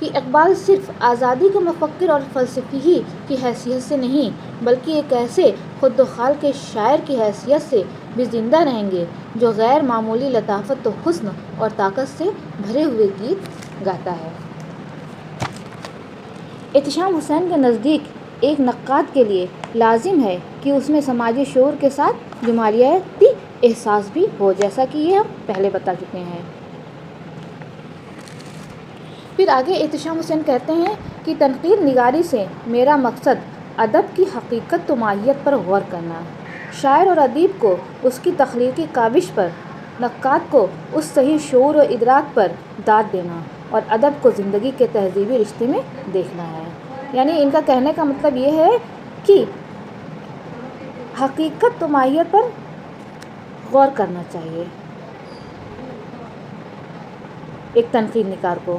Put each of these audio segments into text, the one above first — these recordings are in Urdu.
کہ اقبال صرف آزادی کے مفکر اور فلسفی ہی کی حیثیت سے نہیں بلکہ ایک ایسے خود خال کے شاعر کی حیثیت سے بھی زندہ رہیں گے جو غیر معمولی لطافت و حسن اور طاقت سے بھرے ہوئے گیت گاتا ہے۔ احتشام حسین کے نزدیک ایک نقاد کے لیے لازم ہے کہ اس میں سماجی شعور کے ساتھ جمالیاتی احساس بھی ہو، جیسا کہ یہ ہم پہلے بتا چکے ہیں۔ پھر آگے احتشام حسین کہتے ہیں کہ تنقید نگاری سے میرا مقصد ادب کی حقیقت و ماہیت پر غور کرنا، شاعر اور ادیب کو اس کی تخلیقی کاوش پر، نقاد کو اس صحیح شعور و ادراک پر داد دینا اور ادب کو زندگی کے تہذیبی رشتے میں دیکھنا ہے۔ یعنی ان کا کہنے کا مطلب یہ ہے کہ حقیقت و ماہیت پر غور کرنا چاہیے ایک تنقید نگار کو،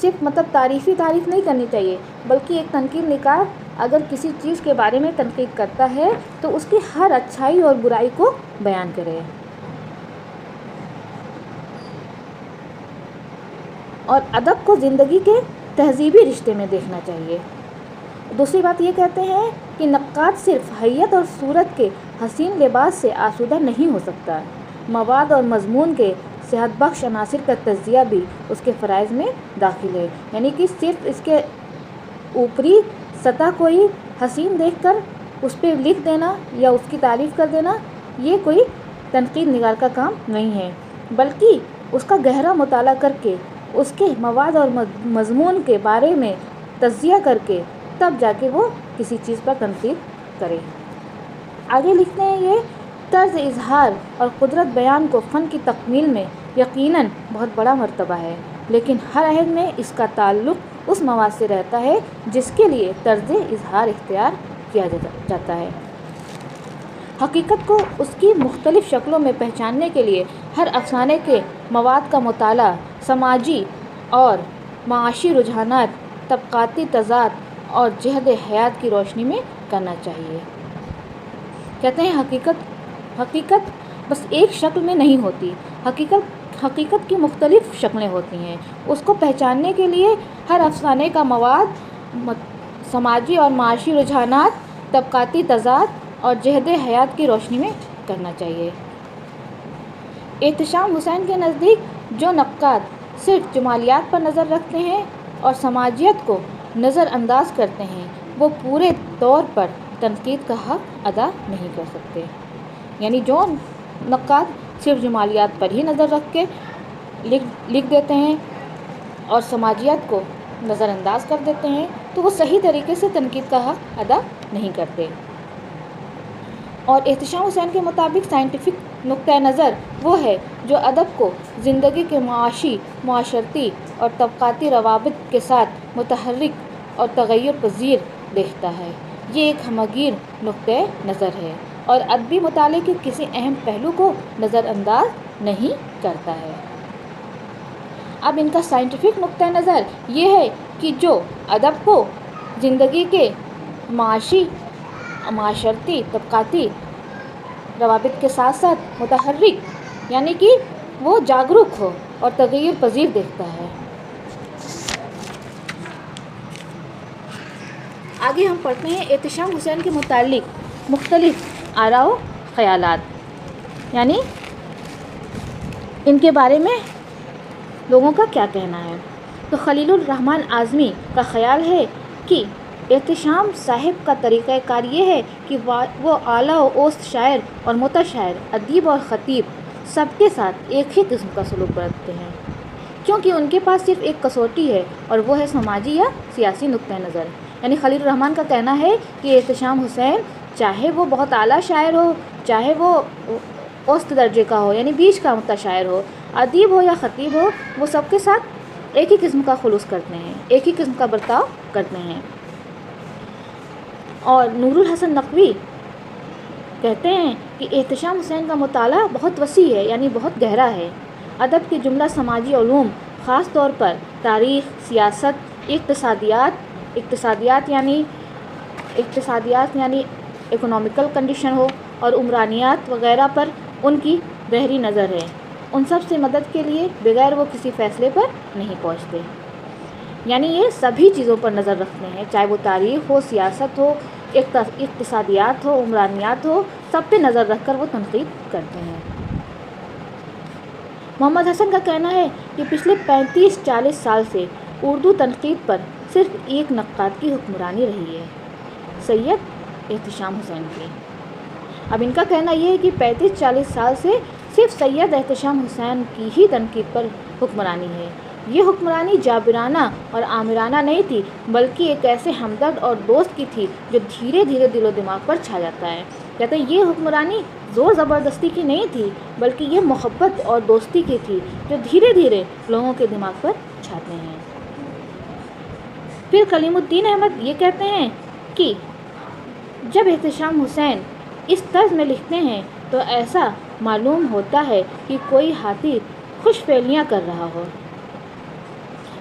صرف تعریف نہیں کرنی چاہیے، بلکہ ایک تنقید نگار اگر کسی چیز کے بارے میں تنقید کرتا ہے تو اس کی ہر اچھائی اور برائی کو بیان کرے، اور ادب کو زندگی کے تہذیبی رشتے میں دیکھنا چاہیے۔ دوسری بات یہ کہتے ہیں کہ نقاد صرف حیت اور صورت کے حسین لباس سے آسودہ نہیں ہو سکتا، مواد اور مضمون کے صحت بخش عناصر کا تجزیہ بھی اس کے فرائض میں داخل ہے۔ یعنی کہ صرف اس کے اوپری سطح کو ہی حسین دیکھ کر اس پہ لکھ دینا یا اس کی تعریف کر دینا یہ کوئی تنقید نگار کا کام نہیں ہے، بلکہ اس کا گہرا مطالعہ کر کے اس کے مواد اور مضمون کے بارے میں تجزیہ کر کے تب جا کے وہ کسی چیز پر تنقید کرے۔ آگے لکھتے ہیں یہ طرز اظہار اور قدرت بیان کو فن کی تکمیل میں یقیناً بہت بڑا مرتبہ ہے، لیکن ہر عہد میں اس کا تعلق اس مواد سے رہتا ہے جس کے لیے طرز اظہار اختیار کیا جاتا ہے۔ حقیقت کو اس کی مختلف شکلوں میں پہچاننے کے لیے ہر افسانے کے مواد کا مطالعہ سماجی اور معاشی رجحانات، طبقاتی تضاد اور جہد حیات کی روشنی میں کرنا چاہیے۔ کہتے ہیں حقیقت بس ایک شکل میں نہیں ہوتی، حقیقت کی مختلف شکلیں ہوتی ہیں۔ اس کو پہچاننے کے لیے ہر افسانے کا مواد سماجی اور معاشی رجحانات، طبقاتی تضاد اور جہد حیات کی روشنی میں کرنا چاہیے۔ احتشام حسین کے نزدیک جو نقاد صرف جمالیات پر نظر رکھتے ہیں اور سماجیت کو نظر انداز کرتے ہیں وہ پورے طور پر تنقید کا حق ادا نہیں کر سکتے۔ یعنی جو نقاد صرف جمالیات پر ہی نظر رکھ کے لکھ دیتے ہیں اور سماجیت کو نظر انداز کر دیتے ہیں تو وہ صحیح طریقے سے تنقید کا حق ادا نہیں کرتے۔ اور احتشام حسین کے مطابق سائنٹیفک نقطۂ نظر وہ ہے جو ادب کو زندگی کے معاشی، معاشرتی اور طبقاتی روابط کے ساتھ متحرک اور تغیر پذیر دیکھتا ہے۔ یہ ایک ہمگیر نقطۂ نظر ہے اور ادبی مطالعے کے کسی اہم پہلو کو نظر انداز نہیں کرتا ہے۔ اب ان کا سائنٹیفک نقطۂ نظر یہ ہے کہ جو ادب کو زندگی کے معاشی، معاشرتی، طبقاتی روابط کے ساتھ ساتھ متحرک یعنی کہ وہ جاگرک ہو اور تغیر پذیر دیکھتا ہے۔ آگے ہم پڑھتے ہیں احتشام حسین کے متعلق مختلف آراء و خیالات، یعنی ان کے بارے میں لوگوں کا کیا کہنا ہے۔ تو خلیل الرحمن اعظمی کا خیال ہے کہ احتشام صاحب کا طریقہ کار یہ ہے کہ وہ اعلیٰ و اوسط شاعر اور متشاعر، ادیب اور خطیب سب کے ساتھ ایک ہی قسم کا سلوک برتتے ہیں، کیونکہ ان کے پاس صرف ایک کسوٹی ہے اور وہ ہے سماجی یا سیاسی نقطۂ نظر۔ یعنی خلیل الرحمن کا کہنا ہے کہ احتشام حسین چاہے وہ بہت اعلیٰ شاعر ہو، چاہے وہ اوسط درجے کا ہو یعنی بیچ کا متشاعر ہو، ادیب ہو یا خطیب ہو، وہ سب کے ساتھ ایک ہی قسم کا خلوص کرتے ہیں، ایک ہی قسم کا برتاؤ کرتے ہیں۔ اور نور الحسن نقوی کہتے ہیں کہ احتشام حسین کا مطالعہ بہت وسیع ہے یعنی بہت گہرا ہے۔ ادب کے جملہ سماجی علوم، خاص طور پر تاریخ، سیاست، اقتصادیات یعنی اکنامیکل کنڈیشن ہو اور عمرانیات وغیرہ پر ان کی گہری نظر ہے۔ ان سب سے مدد کے لیے بغیر وہ کسی فیصلے پر نہیں پہنچتے۔ یعنی یہ سبھی چیزوں پر نظر رکھتے ہیں، چاہے وہ تاریخ ہو، سیاست ہو، اقتصادیات ہو، عمرانیات ہو، سب پہ نظر رکھ کر وہ تنقید کرتے ہیں۔ محمد حسن کا کہنا ہے کہ پچھلے 35-40 سال سے اردو تنقید پر صرف ایک نقاد کی حکمرانی رہی ہے، سید احتشام حسین کی۔ اب ان کا کہنا یہ ہے کہ 35-40 سال سے صرف سید احتشام حسین کی ہی تنقید پر حکمرانی ہے۔ یہ حکمرانی جابرانہ اور آمرانہ نہیں تھی، بلکہ ایک ایسے ہمدرد اور دوست کی تھی جو دھیرے دھیرے دل و دماغ پر چھا جاتا ہے۔ کہتے ہیں یہ حکمرانی زور زبردستی کی نہیں تھی، بلکہ یہ محبت اور دوستی کی تھی جو دھیرے دھیرے لوگوں کے دماغ پر چھاتے ہیں۔ پھر کلیم الدین احمد یہ کہتے ہیں کہ جب احتشام حسین اس طرز میں لکھتے ہیں تو ایسا معلوم ہوتا ہے کہ کوئی ہاتھی خوش فعلیاں کر رہا ہو،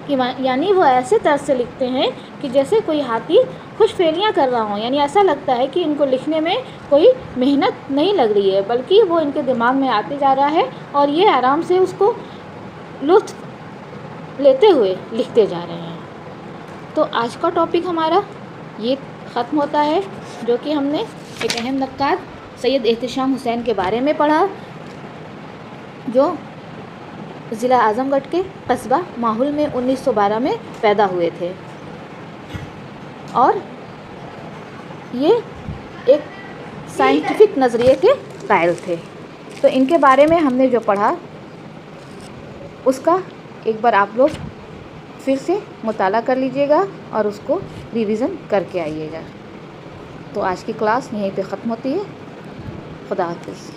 یعنی وہ ایسے طرز سے لکھتے ہیں کہ جیسے کوئی ہاتھی خوش فعلیاں کر رہا ہو، یعنی ایسا لگتا ہے کہ ان کو لکھنے میں کوئی محنت نہیں لگ رہی ہے، بلکہ وہ ان کے دماغ میں آتے جا رہا ہے اور یہ آرام سے اس کو لطف لیتے ہوئے لکھتے جا رہے ہیں۔ تو آج کا ٹاپک ہمارا یہ ختم ہوتا ہے، جو کہ ہم نے ایک اہم نقاد سید احتشام حسین کے بارے میں پڑھا، جو ضلع اعظم گڑھ کے قصبہ ماحول میں 1912 میں پیدا ہوئے تھے، اور یہ ایک سائنٹیفک نظریے کے قائل تھے۔ تو ان کے بارے میں ہم نے جو پڑھا اس کا ایک بار آپ لوگ پھر سے مطالعہ کر لیجیے گا اور اس کو ریویژن کر کے آئیے گا۔ تو آج کی کلاس یہیں پہ ختم ہوتی ہے۔ خدا حافظ۔